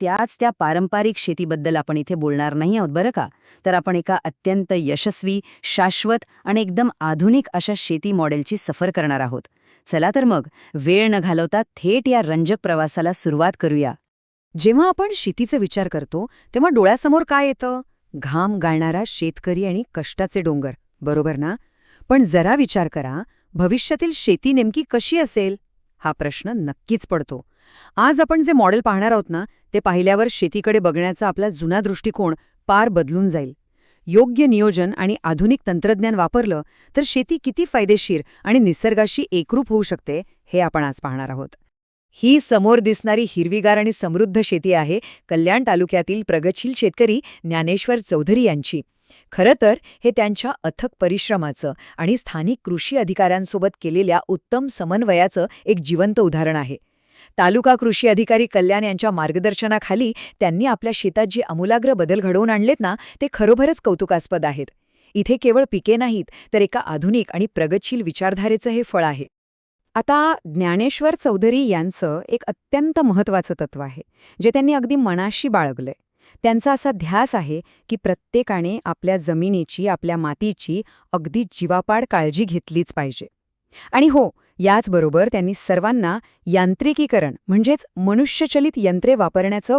त्याच त्या पारंपरिक शेतीबद्दल आपण इथे बोलणार नाही आहोत बरं का. तर आपण एका अत्यंत यशस्वी, शाश्वत आणि एकदम आधुनिक अशा शेती मॉडेलची सफर करणार आहोत. चला तर मग वेळ न घालवता थेट या रंजक प्रवासाला सुरुवात करूया. जेव्हा आपण शेतीचा विचार करतो तेव्हा डोळ्यासमोर काय येतं? घाम गाळणारा शेतकरी आणि कष्टाचे डोंगर, बरोबर ना? पण जरा विचार करा, भविष्यातील शेती नेमकी कशी असेल? हा प्रश्न नक्कीच पडतो. आज आपण जे मॉडेल पाहणार आहोत ना, ते पाहिल्यावर शेतीकडे बघण्याचा आपला जुना दृष्टिकोन पार बदलून जाईल. योग्य नियोजन आणि आधुनिक तंत्रज्ञान वापरलं तर शेती किती फायदेशीर आणि निसर्गाशी एकरूप होऊ शकते, हे आपण आज पाहणार आहोत. ही समोर दिसणारी हिरवीगार आणि समृद्ध शेती आहे कल्याण तालुक्यातील प्रगतशील शेतकरी ज्ञानेश्वर चौधरी यांची. खरं तर हे त्यांच्या अथक परिश्रमाचं आणि स्थानिक कृषी अधिकाऱ्यांसोबत केलेल्या उत्तम समन्वयाचं एक जिवंत उदाहरण आहे. तालुका कृषी अधिकारी कल्याण यांच्या मार्गदर्शनाखाली त्यांनी आपल्या शेतात जे आमूलाग्र बदल घडवून आणलेत ना, ते खरोखरच कौतुकास्पद आहेत. इथे केवळ पिके नाहीत, तर एका आधुनिक आणि प्रगतशील विचारधारेचं हे फळ आहे. आता ज्ञानेश्वर चौधरी यांचं एक अत्यंत महत्त्वाचं तत्त्व आहे, जे त्यांनी अगदी मनाशी बाळगलंय. त्यांचा असा ध्यास आहे की प्रत्येकाने आपल्या जमिनीची, आपल्या मातीची अगदी जीवापाड काळजी घेतलीच पाहिजे. आणि हो, याचबरोबर त्यांनी सर्वांना यांत्रिकीकरण म्हणजेच मनुष्यचलित यंत्रे वापरण्याचं